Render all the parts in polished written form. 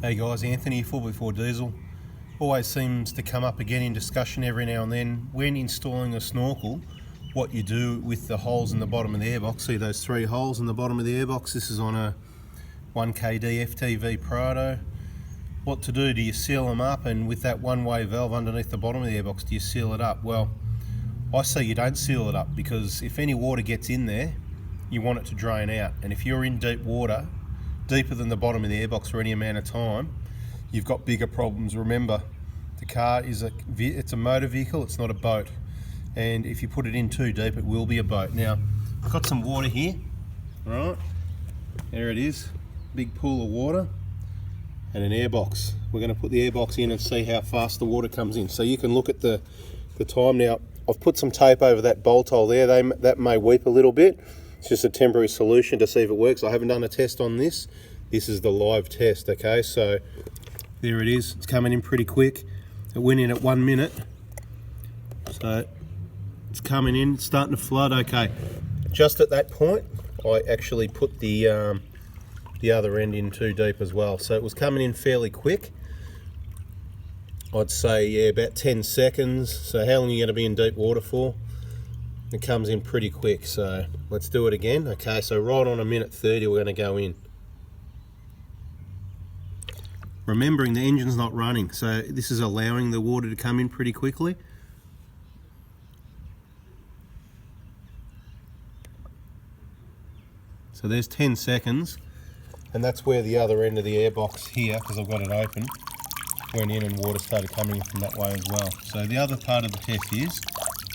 Hey guys, Anthony, 4x4 Diesel. Always seems to come up again in discussion every now and then when installing a snorkel, what you do with the holes in the bottom of the airbox. See those 3 holes in the bottom of the airbox? This is on a 1KD FTV Prado. What to do? Do you seal them up, and with that one-way valve underneath the bottom of the airbox, do you seal it up? Well, I say you don't seal it up, because if any water gets in there, you want it to drain out. And if you're in deep water, deeper than the bottom of the airbox for any amount of time, you've got bigger problems. Remember, the car is it's a motor vehicle, it's not a boat. And if you put it in too deep, it will be a boat. Now, I've got some water here, right? There it is, big pool of water and an airbox. We're going to put the airbox in and see how fast the water comes in. So you can look at the time now. I've put some tape over that bolt hole there. That may weep a little bit. It's just a temporary solution to see if it works. I haven't done a test on this. This is the live test, okay? So there it is. It's coming in pretty quick. It went in at 1 minute. So it's coming in, it's starting to flood, okay. Just at that point, I actually put the other end in too deep as well. So it was coming in fairly quick. I'd say, yeah, about 10 seconds. So how long are you going to be in deep water for? It comes in pretty quick, so let's do it again. Okay, so right on 1:30 we're going to go in. Remembering the engine's not running, so this is allowing the water to come in pretty quickly. So there's 10 seconds, and that's where the other end of the airbox here, because I've got it open, went in and water started coming in from that way as well. So the other part of the test is,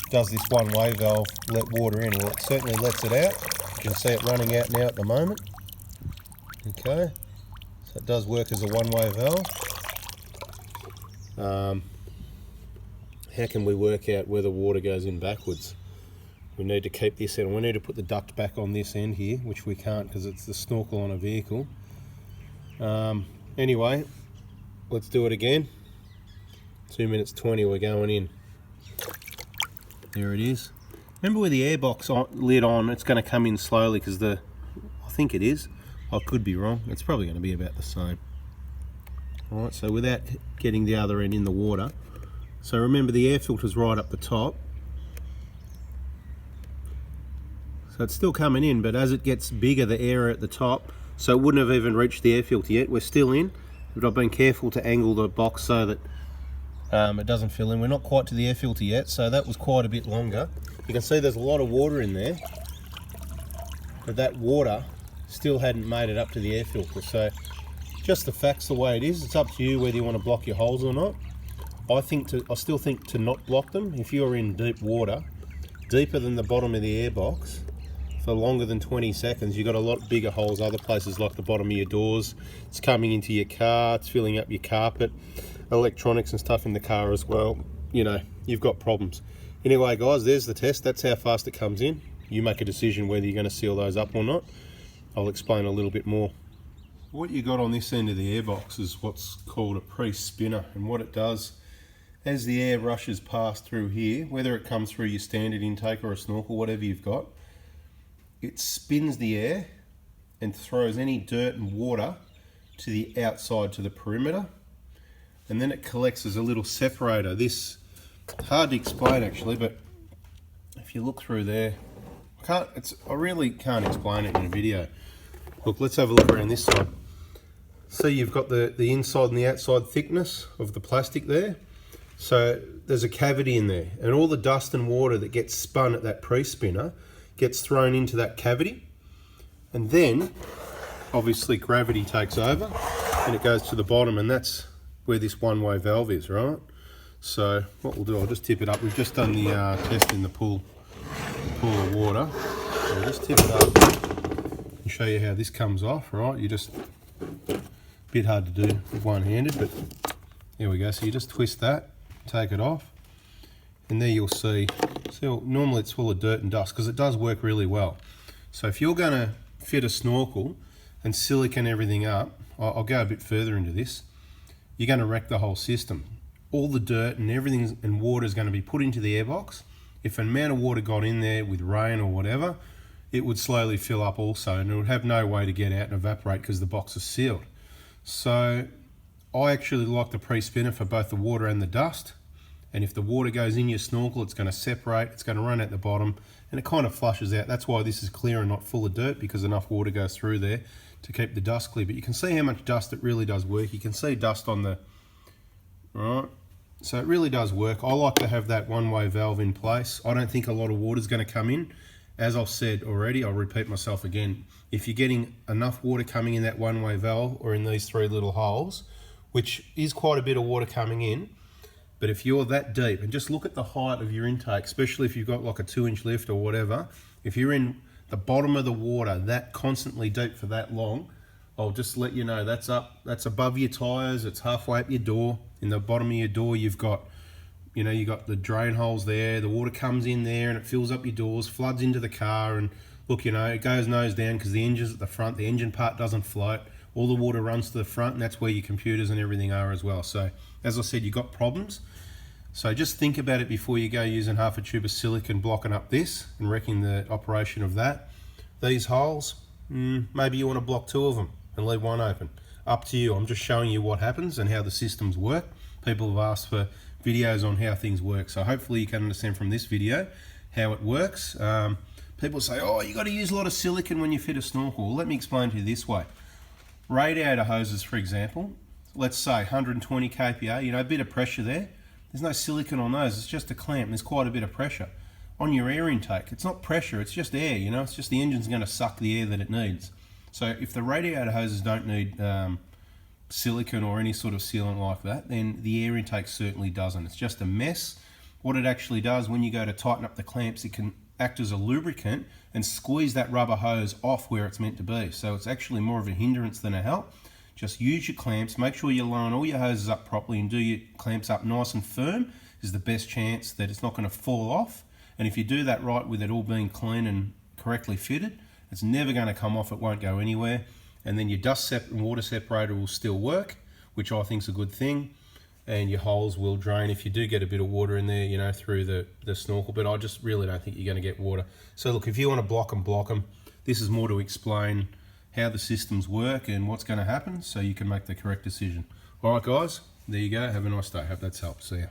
does this one-way valve let water in? Well, it certainly lets it out. You can see it running out now at the moment. Okay, so it does work as a one-way valve. How can we work out where the water goes in backwards? We need to keep this in. We need to put the duct back on this end here, which we can't because it's the snorkel on a vehicle. Anyway, let's do it again. 2:20 we're going in. There it is. Remember with the airbox lid on, it's going to come in slowly because I think it is. I could be wrong. It's probably going to be about the same. Alright, so without getting the other end in the water. So remember the air filter's right up the top. So it's still coming in, but as it gets bigger, the air at the top, so it wouldn't have even reached the air filter yet. We're still in, but I've been careful to angle the box so that it doesn't fill in. We're not quite to the air filter yet, so that was quite a bit longer. You can see there's a lot of water in there, but that water still hadn't made it up to the air filter. So just the facts the way it is. It's up to you whether you want to block your holes or not. I still think to not block them. If you're in deep water, deeper than the bottom of the airbox, for longer than 20 seconds, you've got a lot bigger holes other places like the bottom of your doors. It's coming into your car, it's filling up your carpet, electronics and stuff in the car as well. You know, you've got problems. Anyway guys, there's the test. That's how fast it comes in. You make a decision whether you're going to seal those up or not. I'll explain a little bit more. What you got on this end of the airbox is what's called a pre-spinner, and what it does, as the air rushes past through here, whether it comes through your standard intake or a snorkel, whatever you've got, it spins the air and throws any dirt and water to the outside, to the perimeter, and then it collects as a little separator. This, hard to explain actually, but if you look through there, I really can't explain it in a video. Look, let's have a look around this side. See, you've got the inside and the outside thickness of the plastic there. So there's a cavity in there, and all the dust and water that gets spun at that pre-spinner gets thrown into that cavity, and then obviously gravity takes over and it goes to the bottom, and that's where this one-way valve is, right? So what we'll do, I'll just tip it up. We've just done the test in the pool of water. So I'll just tip it up and show you how this comes off, right? A bit hard to do with one-handed, but there we go. So you just twist that, take it off, and there you'll see normally it's full of dirt and dust because it does work really well. So if you're going to fit a snorkel and silicone everything up, I'll go a bit further into this, you're going to wreck the whole system. All the dirt and everything and water is going to be put into the airbox. If an amount of water got in there with rain or whatever, it would slowly fill up also, and it would have no way to get out and evaporate because the box is sealed. So I actually like the pre-spinner for both the water and the dust. And if the water goes in your snorkel, it's going to separate, it's going to run at the bottom, and it kind of flushes out. That's why this is clear and not full of dirt, because enough water goes through there to keep the dust clear. But you can see how much dust it really does work. You can see dust on the, right? So it really does work. I like to have that one-way valve in place. I don't think a lot of water is going to come in. As I've said already, I'll repeat myself again. If you're getting enough water coming in that one-way valve or in these 3 little holes, which is quite a bit of water coming in, but if you're that deep, and just look at the height of your intake, especially if you've got like a 2-inch lift or whatever, if you're in the bottom of the water that constantly deep for that long, I'll just let you know that's above your tyres, it's halfway up your door. In the bottom of your door, you've got, you know, you got the drain holes there, the water comes in there and it fills up your doors, floods into the car, and look, you know, it goes nose down because the engine's at the front, the engine part doesn't float, all the water runs to the front, and that's where your computers and everything are as well. So, as I said, you've got problems. So just think about it before you go using half a tube of silicone blocking up this and wrecking the operation of that. These holes, maybe you want to block 2 of them and leave 1 open. Up to you. I'm just showing you what happens and how the systems work. People have asked for videos on how things work, so hopefully you can understand from this video how it works. People say, oh, you got to use a lot of silicone when you fit a snorkel. Well, let me explain to you this way. Radiator hoses, for example, let's say 120 kPa, you know, a bit of pressure there. There's no silicone on those, it's just a clamp, there's quite a bit of pressure. On your air intake, it's not pressure, it's just air, you know, it's just the engine's going to suck the air that it needs. So if the radiator hoses don't need silicone or any sort of sealant like that, then the air intake certainly doesn't. It's just a mess. What it actually does, when you go to tighten up the clamps, it can act as a lubricant and squeeze that rubber hose off where it's meant to be. So it's actually more of a hindrance than a help. Just use your clamps, make sure you line all your hoses up properly and do your clamps up nice and firm is the best chance that it's not going to fall off. And if you do that right with it all being clean and correctly fitted, it's never going to come off, it won't go anywhere. And then your dust and water separator will still work, which I think is a good thing. And your holes will drain if you do get a bit of water in there, you know, through the snorkel. But I just really don't think you're going to get water. So look, if you want to block them. This is more to explain how the systems work and what's going to happen so you can make the correct decision. All right, guys, there you go. Have a nice day. Hope that's helped. See ya.